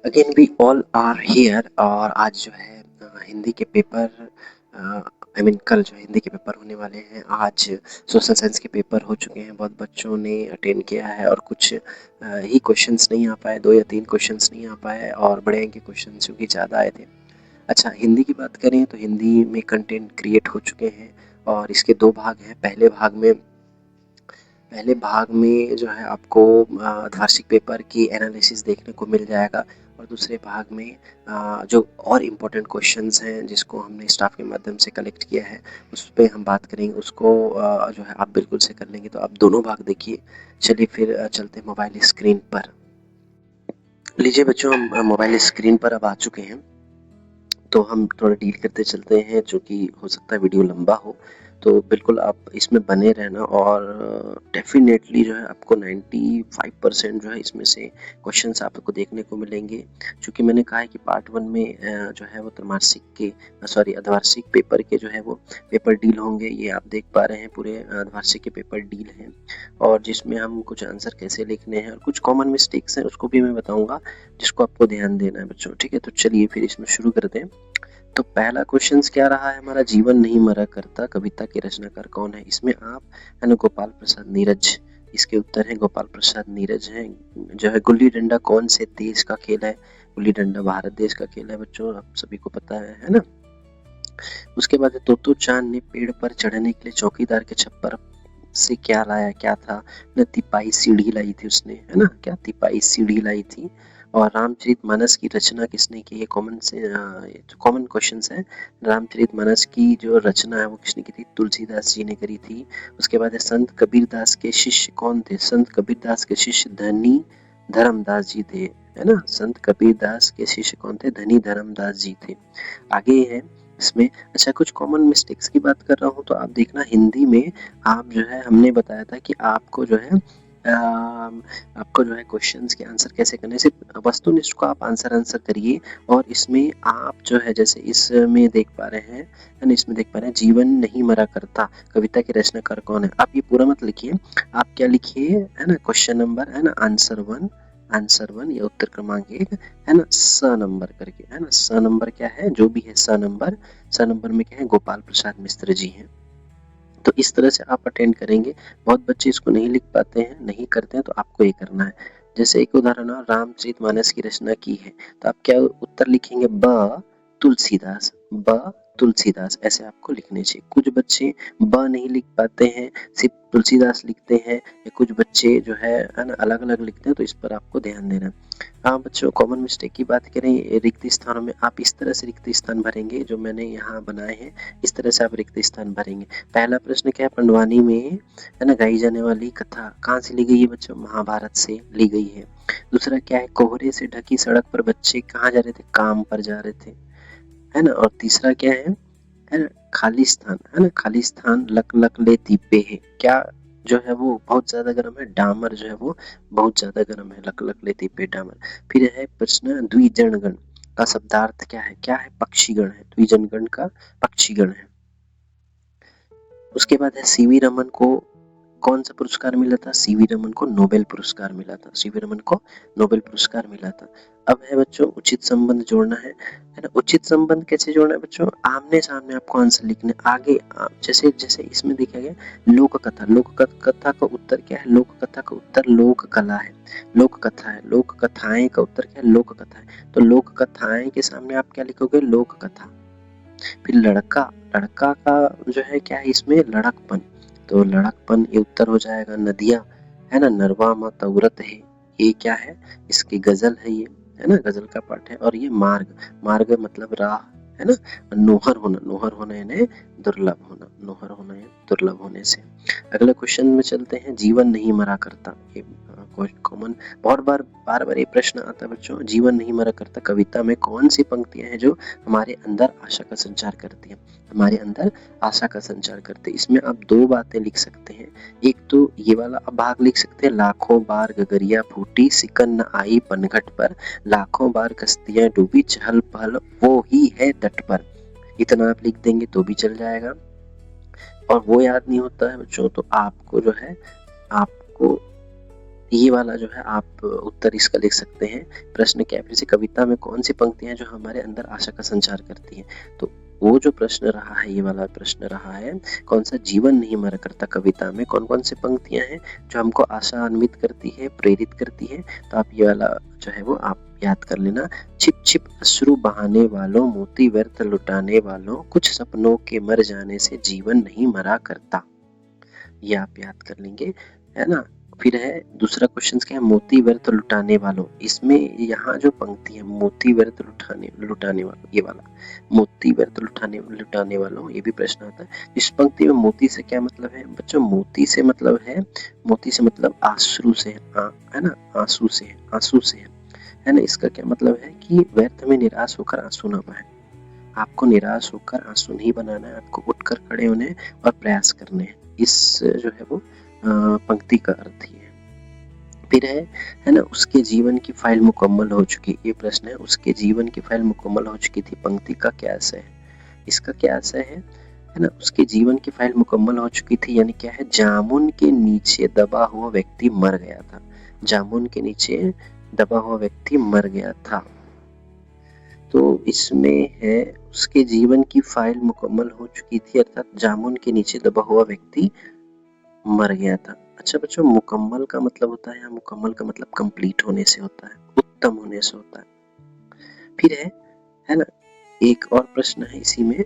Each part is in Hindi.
Again we all are here. और आज जो है हिंदी के पेपर, कल जो हिंदी के पेपर होने वाले हैं। आज सोशल साइंस के पेपर हो चुके हैं, बहुत बच्चों ने अटेंड किया है और कुछ ही क्वेश्चंस नहीं आ पाए, 2 या 3 क्वेश्चंस नहीं आ पाए और बड़े अंक के क्वेश्चंस क्योंकि ज़्यादा आए थे। अच्छा, हिंदी की बात करें तो हिंदी में कंटेंट क्रिएट हो चुके हैं और इसके 2 भाग हैं। पहले भाग में जो है आपको वार्षिक पेपर की एनालिसिस देखने को मिल जाएगा और दूसरे भाग में जो और इम्पोर्टेंट क्वेश्चंस हैं जिसको हमने स्टाफ के माध्यम से कलेक्ट किया है उस पे हम बात करेंगे। उसको जो है आप बिल्कुल से कर लेंगे, तो आप दोनों भाग देखिए। चलिए फिर चलते हैं मोबाइल स्क्रीन पर। लीजिए बच्चों, हम मोबाइल स्क्रीन पर अब आ चुके हैं। तो हम थोड़ा डील करते चलते हैं, चूँकि हो सकता है वीडियो लंबा हो, तो बिल्कुल आप इसमें बने रहना और डेफ़िनेटली जो है आपको 95% जो है इसमें से क्वेश्चंस आपको देखने को मिलेंगे। चूँकि मैंने कहा है कि पार्ट 1 में जो है वो त्रैमासिक के अर्धवार्षिक पेपर के जो है वो पेपर डील होंगे। ये आप देख पा रहे हैं पूरे अर्धवार्षिक के पेपर डील हैं और जिसमें हम कुछ आंसर कैसे लिखने हैं और कुछ कॉमन मिस्टेक्स हैं उसको भी मैं बताऊँगा, जिसको आपको ध्यान देना है बच्चों। ठीक है? तो चलिए फिर इसमें शुरू करते हैं। तो पहला क्वेश्चंस क्या रहा है हमारा, जीवन नहीं मरा करता कविता के रचनाकार कौन है? इसमें आप है ना गोपाल प्रसाद नीरज, इसके उत्तर है गोपाल प्रसाद नीरज हैं। जो है गुल्ली डंडा कौन से देश का खेल है? गुल्ली डंडा भारत देश का खेल है बच्चों, आप सभी को पता है ना। उसके बाद तोतो चांद ने पेड़ पर चढ़ने के लिए चौकीदार के छप्पर से क्या लाया, क्या था? न तिपाई सीढ़ी लाई थी उसने, है ना, क्या तिपाई सीढ़ी लाई थी। और रामचरितमानस की रचना किसने की? ये कॉमन क्वेश्चंस है। रामचरितमानस की जो रचना है वो किसने की थी? तुलसीदास जी ने करी थी। उसके बाद है संत कबीरदास के शिष्य कौन थे? संत कबीरदास के शिष्य धनी धर्मदास जी थे, है ना। संत कबीरदास के शिष्य कौन थे? धनी धर्मदास जी थे। आगे है इसमें। अच्छा, कुछ कॉमन मिस्टेक्स की बात कर रहा हूँ तो आप देखना, हिंदी में आप जो है हमने बताया था कि आपको जो है आपको जो है क्वेश्चंस के आंसर कैसे करने, सिर्फ वस्तुनिष्ठ को आप आंसर करिए। और इसमें आप जो है जैसे इसमें देख पा रहे हैं, है ना, इसमें देख पा रहे हैं जीवन नहीं मरा करता कविता के रचनाकार कौन है। आप ये पूरा मत लिखिए, आप क्या लिखिए, है ना, क्वेश्चन नंबर, है ना, आंसर 1 या उत्तर क्रमांक 1, है ना, स नंबर करके, है ना। स नंबर क्या है, जो भी है स नंबर में क्या है, गोपाल प्रसाद मिश्र जी हैं। तो इस तरह से आप अटेंड करेंगे। बहुत बच्चे इसको नहीं लिख पाते हैं, नहीं करते हैं, तो आपको ये करना है। जैसे एक उदाहरण है, रामचरितमानस की रचना की है, तो आप क्या उत्तर लिखेंगे? तुलसीदास, ब तुलसीदास, ऐसे आपको लिखने चाहिए। कुछ बच्चे ब नहीं लिख पाते हैं, सिर्फ तुलसीदास लिखते हैं, या कुछ बच्चे जो है ना अलग अलग लिखते हैं, तो इस पर आपको ध्यान देना है। हाँ बच्चों, कॉमन मिस्टेक की बात करें, रिक्त स्थानों में आप इस तरह से रिक्त स्थान भरेंगे जो मैंने यहाँ बनाए हैं, इस तरह से आप रिक्त स्थान भरेंगे। पहला प्रश्न क्या है, पंडवानी में, है ना, गाई जाने वाली कथा कहाँ से ली गई है बच्चों? महाभारत से ली गई है। दूसरा क्या है, कोहरे से ढकी सड़क पर बच्चे कहाँ जा रहे थे? काम पर जा रहे थे, है ना। और तीसरा क्या है ना, खालिस्तान, है ना, खालिस्तान लक लक ले दीपे है, क्या जो है वो बहुत ज्यादा गर्म है? डामर जो है वो बहुत ज्यादा गर्म है, लक लक ले दीपे डामर। फिर है प्रश्न, द्विजनगण का शब्दार्थ क्या है? क्या है? पक्षीगण है, द्विजनगण का पक्षीगण है। उसके बाद है सीवी रमन को कौन सा पुरस्कार मिला था? सीवी रमन को नोबेल पुरस्कार मिला था, सीवी रमन को नोबेल पुरस्कार मिला था। अब है बच्चों उचित संबंध जोड़ना है ना। उचित संबंध कैसे जोड़ना है बच्चों? आमने सामने आपको आंसर लिखने, आगे जैसे जैसे इसमें देखा गया लोक कथा, कथा का उत्तर क्या है? लोक कथा का उत्तर लोक कला है, लोक कथा है। लोक कथाएं का उत्तर क्या है? लोक कथा है। तो लोक कथाएं के सामने आप क्या लिखोगे? लोक कथा। फिर लड़का, लड़का का जो है क्या है इसमें? लड़कपन, तो लड़कपन ये उत्तर हो जाएगा। नदिया, है ना, नरवा माता व्रत है, ये क्या है? इसकी गजल है ये, है ना, गजल का पाठ है। और ये मार्ग, मार्ग मतलब राह, है ना। नोहर होना, नोहर होना यानी दुर्लभ होना, नोहर होना है दुर्लभ होने से। अगले क्वेश्चन में चलते हैं, जीवन नहीं मरा करता, ये कॉमन बहुत बार ये प्रश्न आता है बच्चों, जीवन नहीं मरा करता कविता में कौन सी पंक्तियां हैं जो हमारे अंदर आशा का संचार करती है? हमारे अंदर आशा का संचार करते हैं। इसमें आप 2 बातें लिख सकते हैं। एक तो ये वाला भाग लिख सकते हैं, लाखों बार गगरिया फूटी सिकन न आई पनघट पर, लाखों बार कश्तियां डूबी चहल पहल वो ही है तट पर। इतना आप लिख देंगे तो भी चल जाएगा। और वो याद नहीं होता है बच्चों, तो आपको जो है आपको ये वाला जो है आप उत्तर इसका लिख सकते हैं। प्रश्न क्या है फिर से, कविता में कौन सी पंक्तियां हैं जो हमारे अंदर आशा का संचार करती हैं? तो वो जो प्रश्न रहा है, ये वाला प्रश्न रहा है, कौन सा जीवन नहीं मरा करता कविता में कौन कौन सी पंक्तियां हैं जो हमको आशान्वित करती है, प्रेरित करती है? तो आप ये वाला जो है वो आप याद कर लेना। छिप छिप अश्रु बहाने वालों, मोती व्यर्थ लुटाने वालों, कुछ सपनों के मर जाने से जीवन नहीं मरा करता। ये आप याद कर लेंगे, है ना। फिर है दूसरा क्वेश्चन क्या है, मोती व्यर्थ लुटाने वालों। इसमें यहाँ जो पंक्ति है, मोती व्यर्थ लुटाने वालों, ये वाला मोती व्यर्थ लुटाने लुटाने वालों, ये भी प्रश्न आता है। इस पंक्ति में मोती से क्या मतलब है बच्चों? मोती से मतलब है, मोती से मतलब आंसू से है ना, आंसू से, आंसू से है ना। इसका क्या मतलब है कि व्यर्थ में निराश होकर आंसू ना बहाएं। आपको निराश होकर आंसू नहीं बनाना है, आपको उठकर खड़े होने और प्रयास करने हैं। इस जो है वो पंक्ति का अर्थ ही है। फिर है ना, उसके जीवन की फाइल मुकम्मल हो चुकी। ये प्रश्न है, उसके जीवन की फाइल मुकम्मल हो चुकी थी, पंक्ति का क्या आशय है? इसका क्या आशय है ना, उसके जीवन की फाइल मुकम्मल हो चुकी थी यानी क्या है, जामुन के नीचे दबा हुआ व्यक्ति मर गया था। जामुन के नीचे दबा हुआ व्यक्ति मर गया था। तो इसमें है उसके जीवन की फाइल मुकम्मल हो चुकी थी, अर्थात जामुन के नीचे दबा हुआ व्यक्ति मर गया था। अच्छा बच्चों, मुकम्मल का मतलब होता है, यहाँ मुकम्मल का मतलब कंप्लीट होने से होता है, उत्तम होने से होता है। फिर है ना, एक और प्रश्न है इसी में,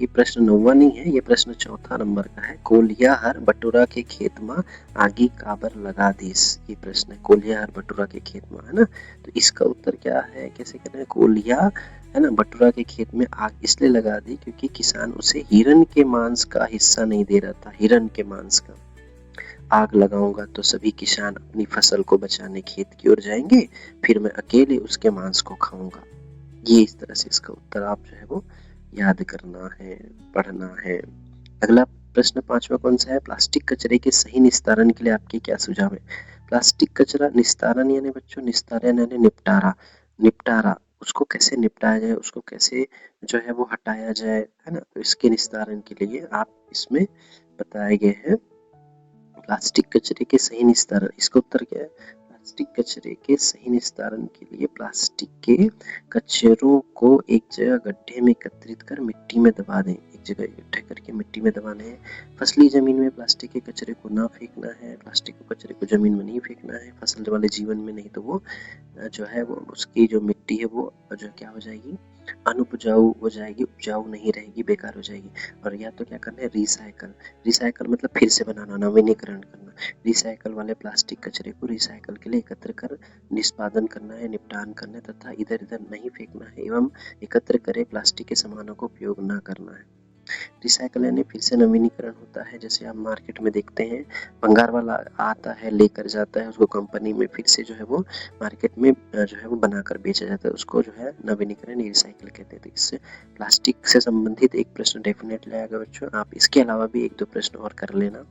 ये प्रश्न 9वां नहीं है, ये प्रश्न 4था नंबर का है। कोलिया हर बटुरा के खेत में आगी काबर लगा दीस। ये प्रश्न है, कोलिया हर बटुरा के खेत में, है ना। तो इसका उत्तर क्या है, कैसे कहना है? कोलिया है ना बटुरा के खेत में आग इसलिए लगा दी क्योंकि किसान उसे हिरन के मांस का हिस्सा नहीं दे रहा था। हिरन के मांस का आग लगाऊंगा तो सभी किसान अपनी फसल को बचाने खेत की ओर जाएंगे, फिर मैं अकेले उसके मांस को खाऊंगा। ये इस तरह से इसका उत्तर आप जो है वो याद करना है, पढ़ना है। अगला प्रश्न 5वां कौन सा है, प्लास्टिक कचरे के सही निस्तारण के लिए आपके क्या सुझाव है? प्लास्टिक कचरा निस्तारण यानी बच्चों, निस्तारण यानी निपटारा। निपटारा, उसको कैसे निपटाया जाए, उसको कैसे जो है वो हटाया जाए, है ना। तो इसके निस्तारण के लिए आप इसमें बताए गए हैं प्लास्टिक कचरे के सही निस्तारण। इसका उत्तर क्या है? प्लास्टिक कचरे के सही निस्तारण के लिए प्लास्टिक के कचरों को एक जगह गड्ढे में एकत्रित कर मिट्टी में दबा दें। एक जगह इकट्ठे करके मिट्टी में दबाने हैं। फसली जमीन में प्लास्टिक के कचरे को ना फेंकना है, प्लास्टिक के कचरे को जमीन में नहीं फेंकना है फसल वाले जीवन में, नहीं तो वो जो है वो उसकी जो मिट्टी है वो जो क्या हो जाएगी, अनुपजाऊ हो जाएगी, उपजाऊ नहीं रहेगी, बेकार हो जाएगी। और या तो क्या करना है, रिसाइकल। रिसाइकल मतलब फिर से बनाना, नवीनीकरण करना। रिसाइकल वाले प्लास्टिक कचरे को रिसाइकल के लिए एकत्र कर निष्पादन करना है, निपटान करना है तथा इधर इधर नहीं फेंकना है एवं एकत्र करे प्लास्टिक के सामानों को उपयोग न करना है। रिसाइकल यानी फिर से नवीनीकरण होता है। जैसे आप मार्केट में देखते हैं, भंगार वाला आता है, लेकर जाता है उसको कंपनी में, फिर से जो है वो मार्केट में जो है वो बनाकर बेचा जाता है, उसको जो है नवीनीकरण रिसाइकल कहते हैं। तो इससे प्लास्टिक से संबंधित एक प्रश्न डेफिनेटली आएगा बच्चों। आप इसके अलावा भी 1-2 प्रश्न और कर लेना।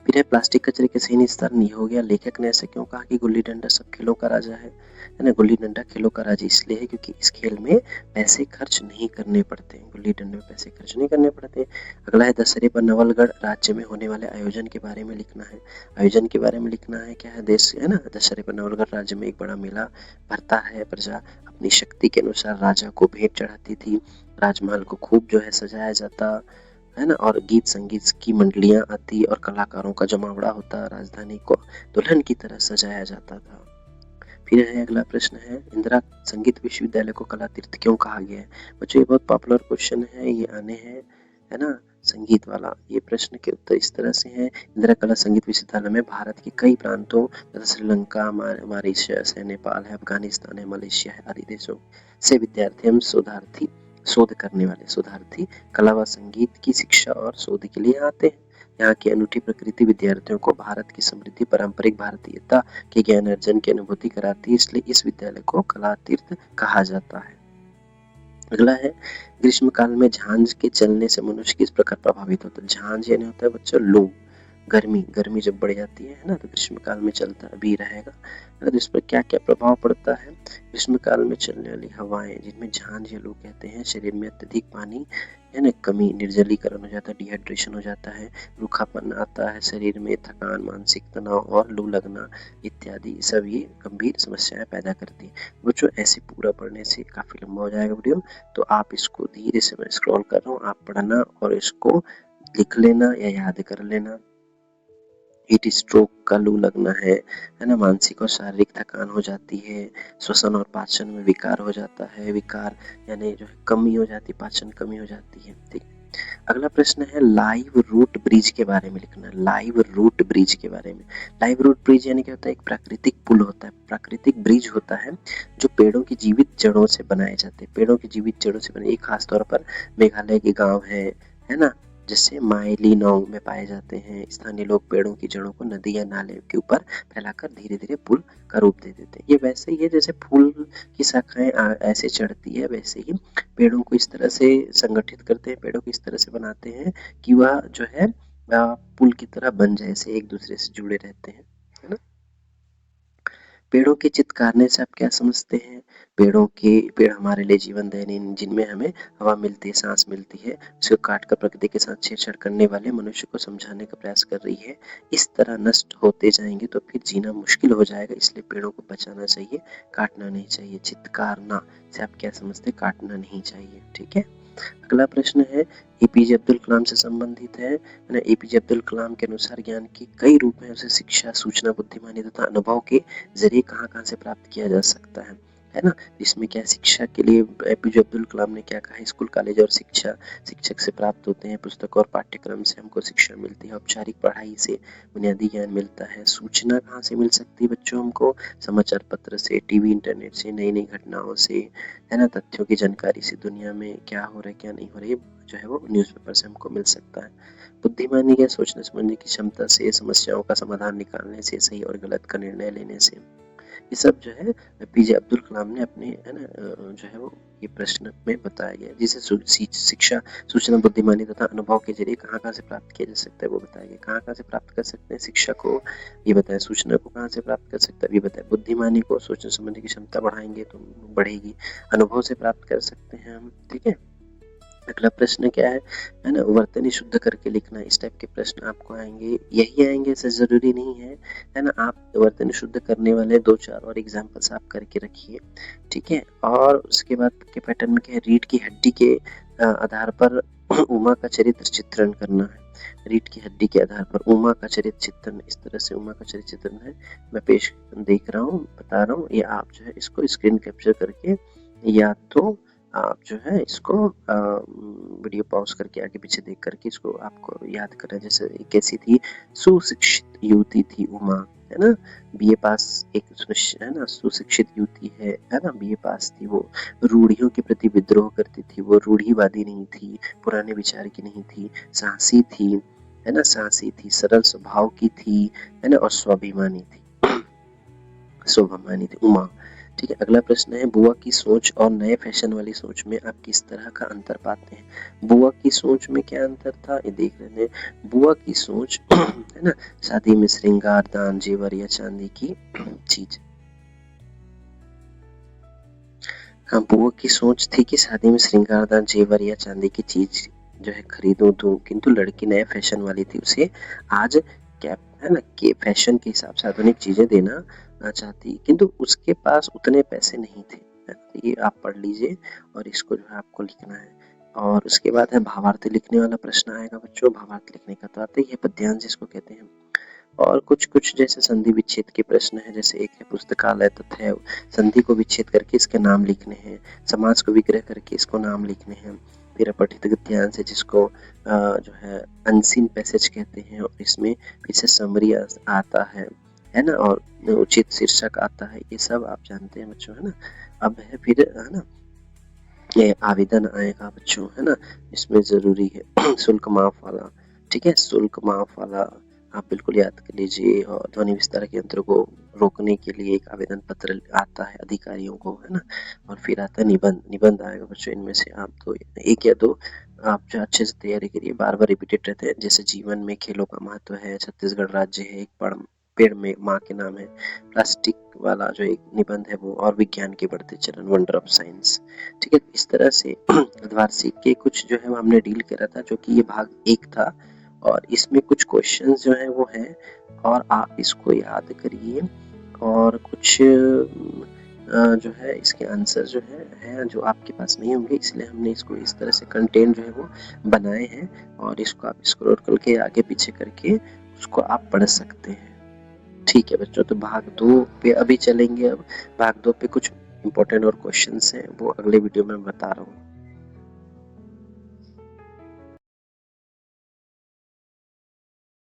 फिर है प्लास्टिक कचरे के सही निस्तारण नहीं हो गया। लेखक ने ऐसे क्यों कहा कि गुल्ली डंडा सब खेलों का राजा है ना। गुल्ली डंडा खेलों का राजा इसलिए है क्योंकि इस खेल में पैसे खर्च नहीं करने पड़ते। गुल्ली डंडे में पैसे खर्च नहीं करने पड़ते। अगला है दशहरे पर नवलगढ़ राज्य में होने वाले आयोजन के बारे में लिखना है। आयोजन के बारे में लिखना है, क्या है, देश है ना, दशहरे पर नवलगढ़ राज्य में एक बड़ा मेला भरता है। प्रजा अपनी शक्ति के अनुसार राजा को भेंट चढ़ाती थी। राजमहल को खूब जो है सजाया जाता है ना, और गीत संगीत की मंडलियां आती और कलाकारों का जमावड़ा होता। राजधानी को दुल्हन की तरह सजाया जाता था। फिर है अगला प्रश्न है, इंदिरा संगीत विश्वविद्यालय को कला तीर्थ क्यों कहा गया है? बच्चों ये बहुत पॉपुलर क्वेश्चन है, ये आने हैं, है ना, संगीत वाला। ये प्रश्न के उत्तर इस तरह से हैं, इंदिरा कला संगीत विश्वविद्यालय में भारत के कई प्रांतों जैसे श्रीलंका, मॉरिशस है, नेपाल है, अफगानिस्तान है, मलेशिया है आदि देशों से विद्यार्थी एवं शोधार्थी, शोध करने वाले शोधार्थी कला व संगीत की शिक्षा और शोध के लिए आते हैं। यहाँ की अनूठी प्रकृति विद्यार्थियों को भारत की समृद्धि, पारंपरिक भारतीयता के ज्ञान अर्जन की अनुभूति कराती है, इसलिए इस विद्यालय को कला तीर्थ कहा जाता है। अगला है, ग्रीष्म काल में झांझ के चलने से मनुष्य किस प्रकार प्रभावित होता है? झांझ यानी होता है बच्चों लू। गर्मी गर्मी जब बढ़ जाती है ना, तो ग्रीष्म काल में चलता भी रहेगा है ना। तो इस पर क्या क्या प्रभाव पड़ता है? ग्रीष्म काल में चलने वाली हवाएं जिनमें झांझ या लू कहते हैं, शरीर में अत्यधिक पानी है ना कमी, निर्जलीकरण हो जाता है, डिहाइड्रेशन हो जाता है, रूखापन आता है शरीर में, थकान, मानसिक तनाव और लू लगना इत्यादि सब ये गंभीर समस्याएं पैदा करती है। बच्चों ऐसे पूरा पढ़ने से काफ़ी लंबा हो जाएगा वीडियो, तो आप इसको धीरे से, मैं स्क्रॉल कर रहा हूँ, आप पढ़ना और इसको लिख लेना या याद कर लेना। हीट स्ट्रोक का लू लगना है ना, मानसिक और शारीरिक थकान हो जाती है, श्वसन और पाचन में विकार हो जाता है, विकार यानी जो है कमी हो जाती है, पाचन कमी हो जाती है। ठीक। अगला प्रश्न है लाइव रूट ब्रिज के बारे में लिखना। लाइव रूट ब्रिज के बारे में, लाइव रूट ब्रिज यानी क्या होता है? एक प्राकृतिक पुल होता है, प्राकृतिक ब्रिज होता है जो पेड़ों की जीवित जड़ों से बनाए जाते हैं, पेड़ों की जीवित जड़ों से बने। खास तौर पर मेघालय के गांव है ना, जैसे माइलिनोंग में पाए जाते हैं। स्थानीय लोग पेड़ों की जड़ों को नदी या नाले के ऊपर फैलाकर धीरे धीरे पुल का रूप दे देते हैं। ये वैसे ही है जैसे फूल की शाखाएं ऐसे चढ़ती है, वैसे ही पेड़ों को इस तरह से संगठित करते हैं, पेड़ों को इस तरह से बनाते हैं कि वह जो है पुल की तरह बन जाए, ऐसे एक दूसरे से जुड़े रहते हैं, है ना। पेड़ों के चित्त काटने से आप क्या समझते हैं? पेड़ हमारे लिए जीवन दैनीय, जिनमें हमें हवा मिलती है, सांस मिलती है, उसको काटकर प्रकृति के साथ छेड़छाड़ करने वाले मनुष्य को समझाने का प्रयास कर रही है। इस तरह नष्ट होते जाएंगे तो फिर जीना मुश्किल हो जाएगा, इसलिए पेड़ों को बचाना चाहिए, काटना नहीं चाहिए। चित्कारना से आप क्या समझते हैं? काटना नहीं चाहिए। ठीक है। अगला प्रश्न है एपीजे अब्दुल कलाम से संबंधित है ना। एपीजे अब्दुल कलाम के अनुसार ज्ञान के कई रूप हैं, उसे शिक्षा, सूचना, बुद्धिमानी तथा अनुभव के जरिए कहाँ कहाँ से प्राप्त किया जा सकता है ना। इसमें क्या शिक्षा के लिए एपीजे अब्दुल कलाम ने क्या कहा है? स्कूल, कॉलेज और शिक्षक से प्राप्त होते हैं, पुस्तक और पाठ्यक्रम से हमको शिक्षा मिलती है, औपचारिक पढ़ाई से बुनियादी ज्ञान मिलता है। सूचना कहाँ से मिल सकती है बच्चों? हमको समाचार पत्र से, टीवी, इंटरनेट से, नई नई घटनाओं से, है ना, तथ्यों की जानकारी से, दुनिया में क्या हो रहा है क्या नहीं हो रहा है जो है वो न्यूज़पेपर से हमको मिल सकता है। बुद्धिमानी क्या? सोचने समझने की क्षमता से, समस्याओं का समाधान निकालने से, सही और गलत का निर्णय लेने से। ये सब जो है पीजे अब्दुल कलाम ने अपने है ना जो है वो ये प्रश्न में बताया गया, जिसे शिक्षा, सूचना, बुद्धिमानी तथा अनुभव के जरिए कहाँ कहाँ से प्राप्त किया जा सकता है वो बताया गया। कहाँ कहाँ से प्राप्त कर सकते हैं? शिक्षा को ये बताया, सूचना को कहाँ से प्राप्त कर सकते हैं ये बताया, बुद्धिमानी को, सोचने समझने की क्षमता बढ़ाएंगे तो बढ़ेगी, अनुभव से प्राप्त कर सकते हैं हम। ठीक है। अगला प्रश्न क्या है ना, वर्तनी शुद्ध करके लिखना। इस टाइप के प्रश्न आपको आएंगे, यही आएंगे ऐसा जरूरी नहीं है ना। आप वर्तनी शुद्ध करने वाले 2-4 और एग्जाम्पल्स आप करके रखिए। ठीक है। और उसके बाद के पैटर्न में क्या है? रीढ़ की हड्डी के आधार पर उमा का चरित्र चित्रण करना है। रीढ़ की हड्डी के आधार पर उमा का चरित्र चित्रण, इस तरह से उमा का चरित्र चित्रण है, मैं पेश देख रहा हूँ, बता रहा हूँ। ये आप जो है इसको स्क्रीन कैप्चर करके या तो आप जो है इसको वीडियो पॉज करके आगे पीछे देख करके इसको आपको याद करना। जैसे कैसी थी? सुशिक्षित युवती थी उमा, है ना, बीए पास, एक है ना सुशिक्षित युवती है ना, बीए पास थी वो, रूढ़ियों के प्रति विद्रोह करती थी, वो रूढ़िवादी नहीं थी, पुराने विचार की नहीं थी, साहसी थी, है ना, साहसी थी, सरल स्वभाव की थी, है ना, और स्वाभिमानी थी, स्वाभिमानी थी उमा। ठीक है। अगला प्रश्न है बुआ की सोच और नए फैशन वाली सोच में आप किस तरह का अंतर पाते हैं? बुआ की सोच में क्या अंतर था ये देख रहे हैं। बुआ की सोच है ना, शादी में श्रृंगार, दान, जेवर या चांदी की चीज। हाँ, बुआ की सोच थी कि शादी में श्रृंगार, दान, जेवर या चांदी की चीज जो है खरीदूं दूं, किंतु लड़की नए फैशन वाली थी, उसे आज क्या है ना कि फैशन के हिसाब से आधुनिक चीजें देना चाहती, किंतु उसके पास उतने पैसे नहीं थे। ये आप पढ़ लीजिए और इसको जो है आपको लिखना है। और उसके बाद है भावार्थ लिखने वाला प्रश्न आएगा बच्चों। भावार्थ लिखने का तो आते ही है, पद्यांश जिसको कहते हैं। और कुछ कुछ जैसे संधि विच्छेद के प्रश्न है, जैसे एक है पुस्तकालय तथ्य, संधि को विच्छेद करके इसके नाम लिखने हैं, समाज को विग्रह करके इसको नाम लिखने हैं। फिर अपठित गद्यांश है जिसको जो है अनसीन पैसेज कहते हैं, और इसमें फिर से समरी आता है ना, और उचित शीर्षक आता है। ये सब आप जानते हैं बच्चों, है ना। अब है फिर है ना ये आवेदन आएगा बच्चों, है ना, इसमें जरूरी है शुल्क माफ वाला। ठीक है, शुल्क माफ वाला आप बिल्कुल याद कर लीजिए। और ध्वनि विस्तारक यंत्र को रोकने के लिए एक आवेदन पत्र आता है अधिकारियों को, है ना? और फिर आता है निबंध। निबंध आएगा बच्चों, इनमें से आप तो 1 या 2 आप जो अच्छे से तैयारी करिए, बार-बार रिपीटेड रहते हैं। जैसे जीवन में खेलों का महत्व है, छत्तीसगढ़ राज्य है, एक पेड़ में माँ के नाम है, प्लास्टिक वाला जो एक निबंध है वो, और विज्ञान के बढ़ते चलन, वंडर ऑफ साइंस। ठीक है? इस तरह से अर्धवार्षिक के कुछ जो है वो हमने डील करा था, जो कि ये भाग 1 था। और इसमें कुछ क्वेश्चंस जो हैं वो हैं, और आप इसको याद करिए। और कुछ जो है इसके आंसर जो है जो आपके पास नहीं होंगे, इसलिए हमने इसको इस तरह से कंटेंट जो है वो बनाए हैं। और इसको आप स्क्रॉल करके आगे पीछे करके उसको आप पढ़ सकते हैं। ठीक है बच्चों, तो भाग 2 पे अभी चलेंगे। अब भाग 2 पे कुछ इम्पोर्टेंट और क्वेश्चंस हैं, वो अगले वीडियो में बता रहा हूँ।